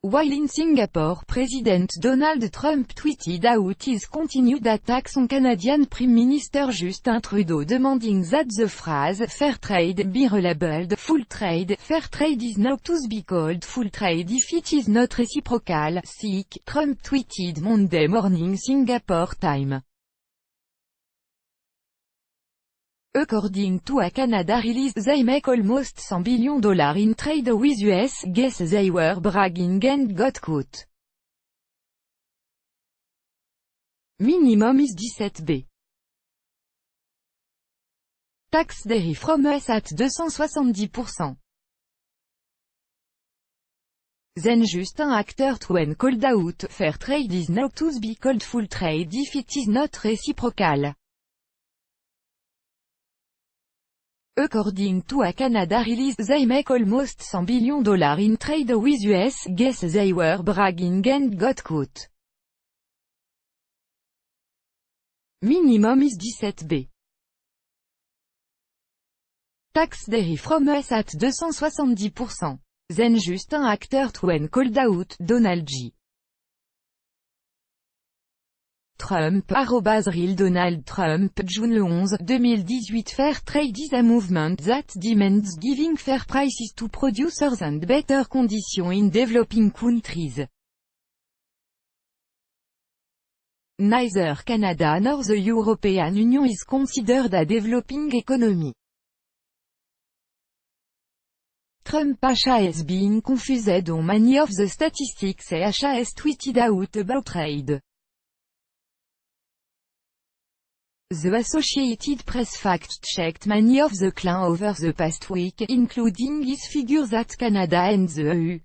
While in Singapore, President Donald Trump tweeted out his continued attacks on Canadian Prime Minister Justin Trudeau, demanding that the phrase "fair trade" be relabeled "full trade." Fair trade is now to be called full trade if it is not reciprocal, Trump tweeted Monday morning Singapore time. According to a Canada release, they make almost $100 billion in trade with US. Guess they were bragging and got caught. Minimum is 17B. Tax dairy from US at 270%. Then Justin actor when called out, fair trade is now to be called full trade if it is not reciprocal. According to a Canada release, they make almost $100 billion in trade with US. Guess they were bragging and got caught. Minimum is 17B. Tax dairy from US at 270%. Then Justin actor when called out, Donald J. Trump, @Real Donald Trump, June 11, 2018. Fair trade is a movement that demands giving fair prices to producers and better conditions in developing countries. Neither Canada nor the European Union is considered a developing economy. Trump has been confused on many of the statistics he has tweeted out about trade. The Associated Press fact-checked many of the claims over the past week, including his figure that Canada and the EU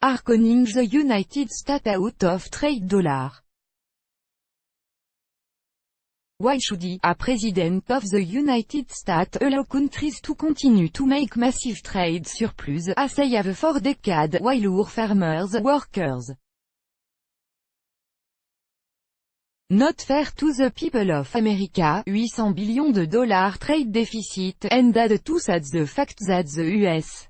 are conning the United States out of trade dollar. Why should he, a president of the United States, allow countries to continue to make massive trade surplus, as they have for decades, while our farmers, workers, not fair to the people of America, $800 billion trade deficit, and add to that the fact that the US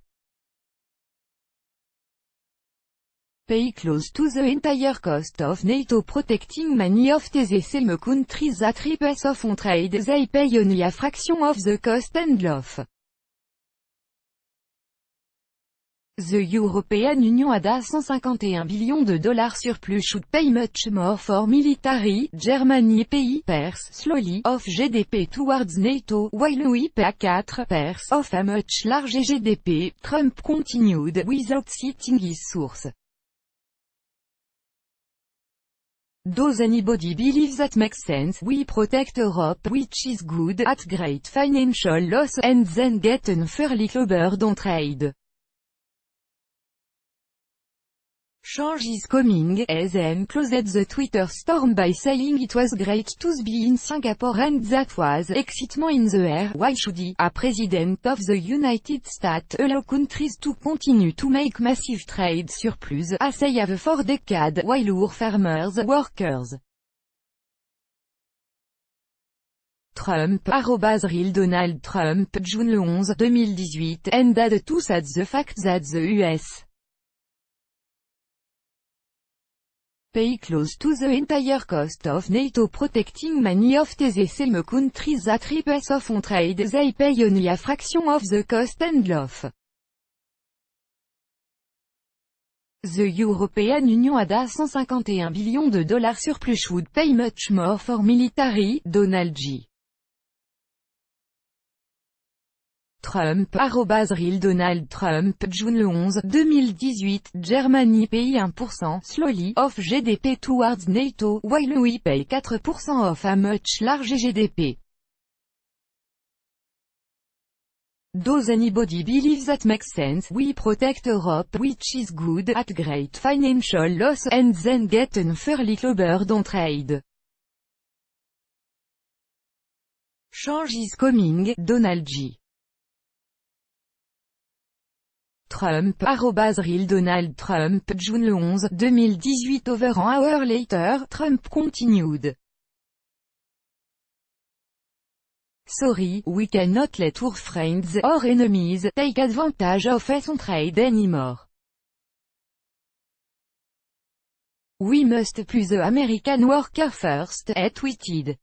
pay close to the entire cost of NATO protecting many of the same countries that rip off on trade. They pay only a fraction of the cost and love. The European Union had a $151 billion surplus should pay much more for military. Germany pays slowly of GDP towards NATO, while we pay 4% of a much larger GDP, Trump continued, without citing his source. Does anybody believe that makes sense? We protect Europe, which is good, at great financial loss, and then get unfairly clobbered on trade. Change is coming, then closed the Twitter storm by saying it was great to be in Singapore and that was excitement in the air. Why should he, a president of the United States, allow countries to continue to make massive trade surplus, as they have for decades, while our farmers, workers, Trump, @Real Donald Trump, June 11, 2018, and add to that the fact that the US pay close to the entire cost of NATO protecting many of the same countries that rip off on trade. They pay only a fraction of the cost and love. The European Union had a $151 billion surplus should pay much more for military. Donald J. Trump, @Real Donald Trump, June 11, 2018. Germany pays 1% slowly of GDP towards NATO, while we pay 4% of a much larger GDP. Does anybody believe that makes sense? We protect Europe, which is good, at great financial loss, and then get unfairly clobbered on trade. Change is coming, Donald J. Trump, @Real Donald Trump, June 11, 2018. Over an hour later, Trump continued. Sorry, we cannot let our friends or enemies take advantage of us on trade anymore. We must put the American worker first, he tweeted.